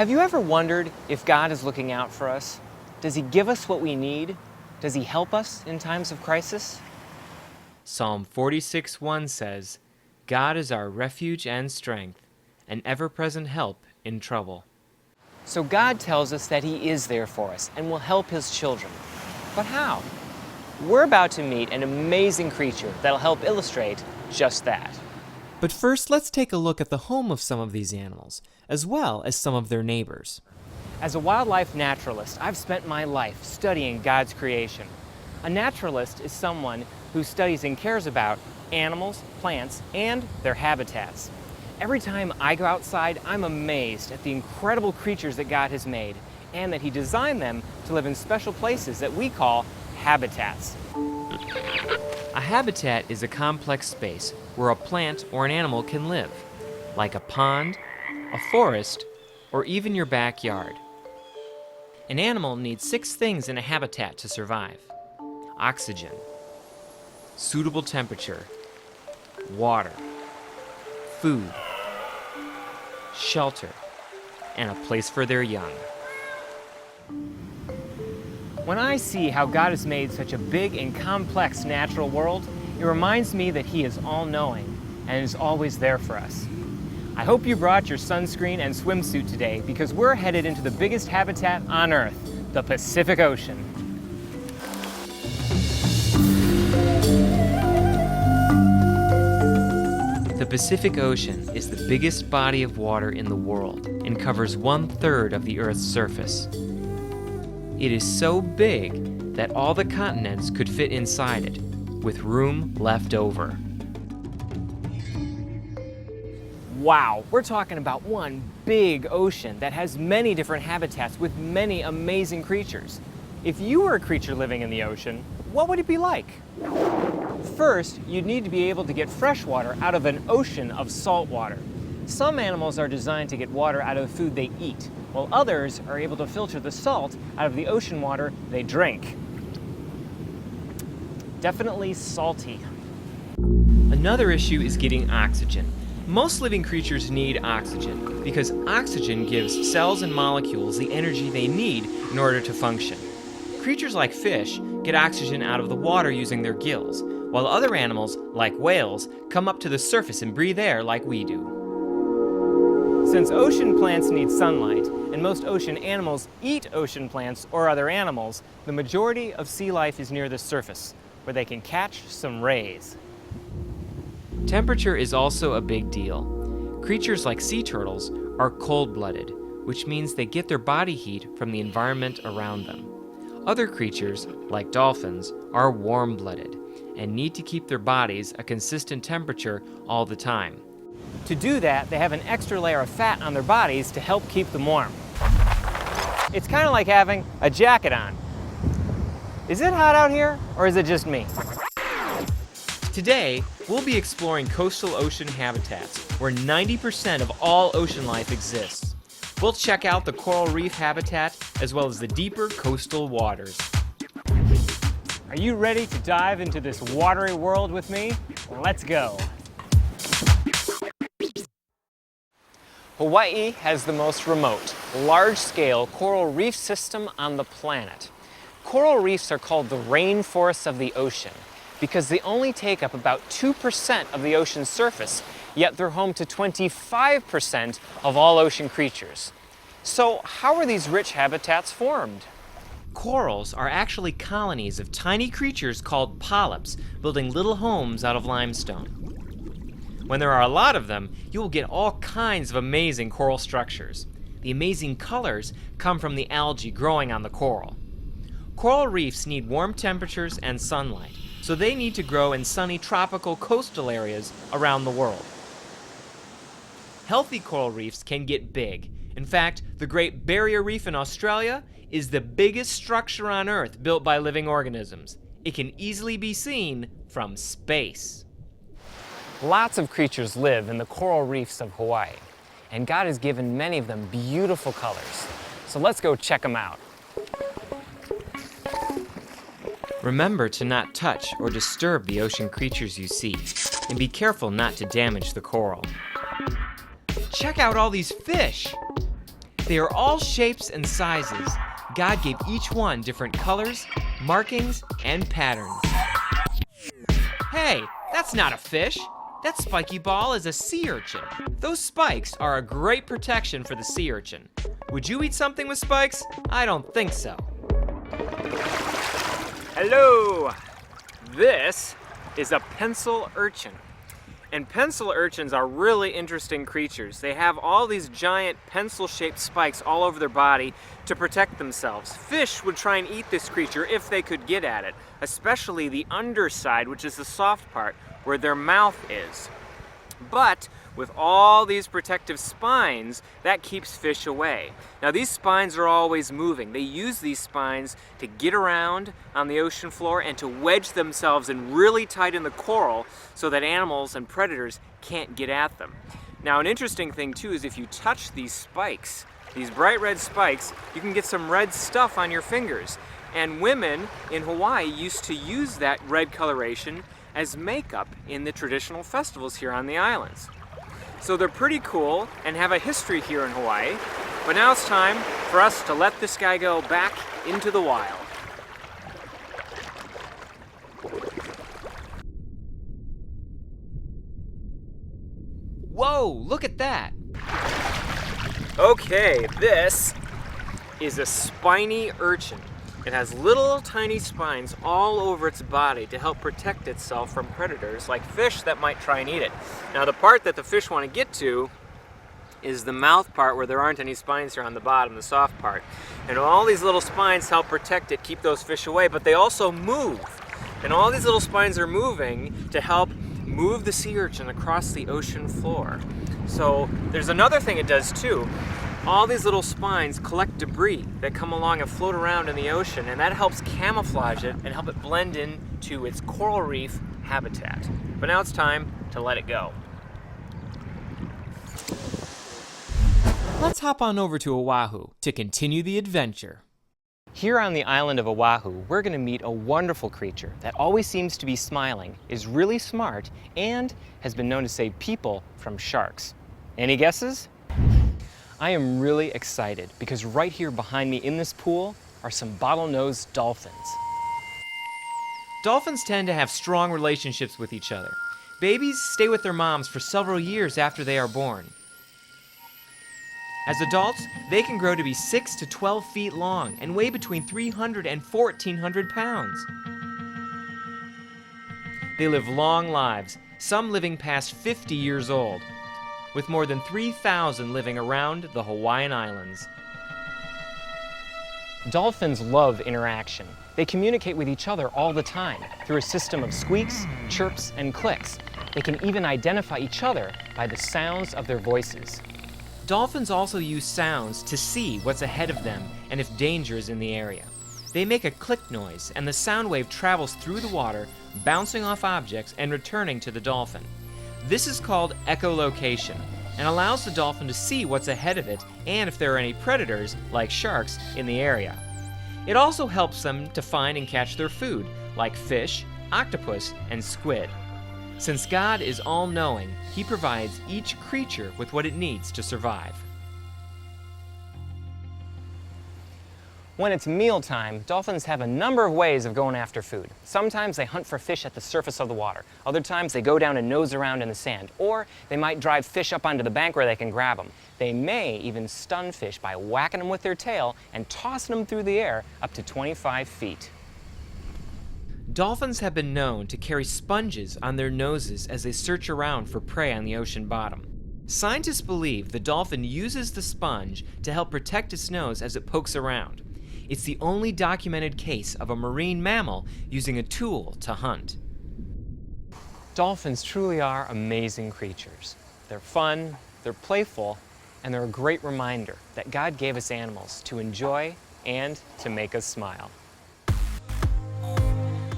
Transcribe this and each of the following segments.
Have you ever wondered if God is looking out for us? Does He give us what we need? Does He help us in times of crisis? Psalm 46:1 says, God is our refuge and strength, an ever-present help in trouble. So God tells us that He is there for us and will help His children. But how? We're about to meet an amazing creature that'll help illustrate just that. But first, let's take a look at the home of some of these animals, as well as some of their neighbors. As a wildlife naturalist, I've spent my life studying God's creation. A naturalist is someone who studies and cares about animals, plants, and their habitats. Every time I go outside, I'm amazed at the incredible creatures that God has made and that He designed them to live in special places that we call habitats. A habitat is a complex space where a plant or an animal can live, like a pond, a forest, or even your backyard. An animal needs 6 things in a habitat to survive: oxygen, suitable temperature, water, food, shelter, and a place for their young. When I see how God has made such a big and complex natural world, it reminds me that He is all-knowing and is always there for us. I hope you brought your sunscreen and swimsuit today because we're headed into the biggest habitat on Earth, the Pacific Ocean. The Pacific Ocean is the biggest body of water in the world and covers 1/3 of the Earth's surface. It is so big that all the continents could fit inside it, with room left over. Wow, we're talking about one big ocean that has many different habitats with many amazing creatures. If you were a creature living in the ocean, what would it be like? First, you'd need to be able to get fresh water out of an ocean of salt water. Some animals are designed to get water out of the food they eat, while others are able to filter the salt out of the ocean water they drink. Definitely salty. Another issue is getting oxygen. Most living creatures need oxygen because oxygen gives cells and molecules the energy they need in order to function. Creatures like fish get oxygen out of the water using their gills, while other animals, like whales, come up to the surface and breathe air like we do. Since ocean plants need sunlight, and most ocean animals eat ocean plants or other animals, the majority of sea life is near the surface, where they can catch some rays. Temperature is also a big deal. Creatures like sea turtles are cold-blooded, which means they get their body heat from the environment around them. Other creatures, like dolphins, are warm-blooded and need to keep their bodies a consistent temperature all the time. To do that, they have an extra layer of fat on their bodies to help keep them warm. It's kind of like having a jacket on. Is it hot out here, or is it just me? Today, we'll be exploring coastal ocean habitats, where 90% of all ocean life exists. We'll check out the coral reef habitat, as well as the deeper coastal waters. Are you ready to dive into this watery world with me? Let's go. Hawaii has the most remote, large-scale coral reef system on the planet. Coral reefs are called the rainforests of the ocean because they only take up about 2% of the ocean's surface, yet they're home to 25% of all ocean creatures. So how are these rich habitats formed? Corals are actually colonies of tiny creatures called polyps, building little homes out of limestone. When there are a lot of them, you will get all kinds of amazing coral structures. The amazing colors come from the algae growing on the coral. Coral reefs need warm temperatures and sunlight, so they need to grow in sunny tropical coastal areas around the world. Healthy coral reefs can get big. In fact, the Great Barrier Reef in Australia is the biggest structure on Earth built by living organisms. It can easily be seen from space. Lots of creatures live in the coral reefs of Hawaii, and God has given many of them beautiful colors. So let's go check them out. Remember to not touch or disturb the ocean creatures you see, and be careful not to damage the coral. Check out all these fish! They are all shapes and sizes. God gave each one different colors, markings, and patterns. Hey, that's not a fish. That spiky ball is a sea urchin. Those spikes are a great protection for the sea urchin. Would you eat something with spikes? I don't think so. Hello! This is a pencil urchin. And pencil urchins are really interesting creatures. They have all these giant pencil-shaped spikes all over their body to protect themselves. Fish would try and eat this creature if they could get at it, especially the underside, which is the soft part, where their mouth is. But with all these protective spines, that keeps fish away. Now these spines are always moving. They use these spines to get around on the ocean floor and to wedge themselves in really tight in the coral so that animals and predators can't get at them. Now an interesting thing too is if you touch these spikes, these bright red spikes, you can get some red stuff on your fingers. And women in Hawaii used to use that red coloration as makeup in the traditional festivals here on the islands. So they're pretty cool and have a history here in Hawaii, but now it's time for us to let this guy go back into the wild. Whoa, look at that. Okay, this is a spiny urchin. It has little tiny spines all over its body to help protect itself from predators like fish that might try and eat it. Now the part that the fish want to get to is the mouth part where there aren't any spines here on the bottom, the soft part. And all these little spines help protect it, keep those fish away, but they also move. And all these little spines are moving to help move the sea urchin across the ocean floor. So there's another thing it does too. All these little spines collect debris that come along and float around in the ocean, and that helps camouflage it and help it blend into its coral reef habitat. But now it's time to let it go. Let's hop on over to Oahu to continue the adventure. Here on the island of Oahu, we're going to meet a wonderful creature that always seems to be smiling, is really smart, and has been known to save people from sharks. Any guesses? I am really excited because right here behind me in this pool are some bottlenose dolphins. Dolphins tend to have strong relationships with each other. Babies stay with their moms for several years after they are born. As adults, they can grow to be 6 to 12 feet long and weigh between 300 and 1,400 pounds. They live long lives, some living past 50 years old, with more than 3,000 living around the Hawaiian Islands. Dolphins love interaction. They communicate with each other all the time through a system of squeaks, chirps, and clicks. They can even identify each other by the sounds of their voices. Dolphins also use sounds to see what's ahead of them and if danger is in the area. They make a click noise, and the sound wave travels through the water, bouncing off objects and returning to the dolphin. This is called echolocation and allows the dolphin to see what's ahead of it and if there are any predators, like sharks, in the area. It also helps them to find and catch their food, like fish, octopus, and squid. Since God is all-knowing, He provides each creature with what it needs to survive. When it's mealtime, dolphins have a number of ways of going after food. Sometimes they hunt for fish at the surface of the water. Other times they go down and nose around in the sand. Or they might drive fish up onto the bank where they can grab them. They may even stun fish by whacking them with their tail and tossing them through the air up to 25 feet. Dolphins have been known to carry sponges on their noses as they search around for prey on the ocean bottom. Scientists believe the dolphin uses the sponge to help protect its nose as it pokes around. It's the only documented case of a marine mammal using a tool to hunt. Dolphins truly are amazing creatures. They're fun, they're playful, and they're a great reminder that God gave us animals to enjoy and to make us smile.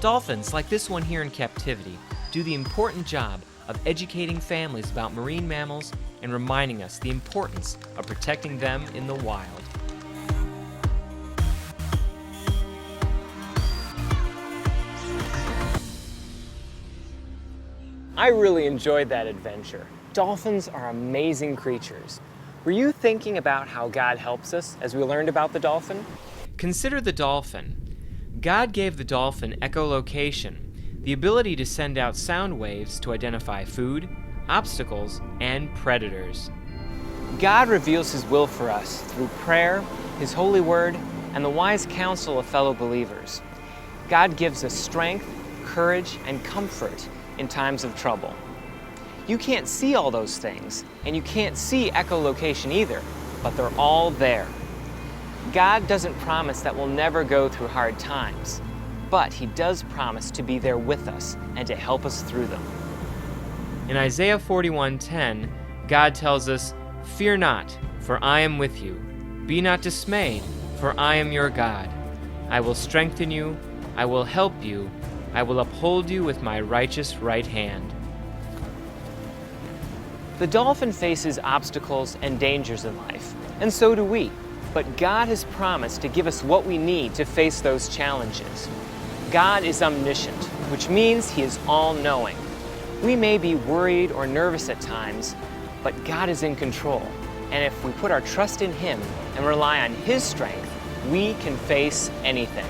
Dolphins, like this one here in captivity, do the important job of educating families about marine mammals and reminding us the importance of protecting them in the wild. I really enjoyed that adventure. Dolphins are amazing creatures. Were you thinking about how God helps us as we learned about the dolphin? Consider the dolphin. God gave the dolphin echolocation, the ability to send out sound waves to identify food, obstacles, and predators. God reveals His will for us through prayer, His holy word, and the wise counsel of fellow believers. God gives us strength, courage, and comfort in times of trouble. You can't see all those things, and you can't see echolocation either, but they're all there. God doesn't promise that we'll never go through hard times, but He does promise to be there with us and to help us through them. In Isaiah 41:10, God tells us, "Fear not, for I am with you. Be not dismayed, for I am your God. I will strengthen you, I will help you, I will uphold you with my righteous right hand." The dolphin faces obstacles and dangers in life, and so do we. But God has promised to give us what we need to face those challenges. God is omniscient, which means He is all-knowing. We may be worried or nervous at times, but God is in control. And if we put our trust in Him and rely on His strength, we can face anything.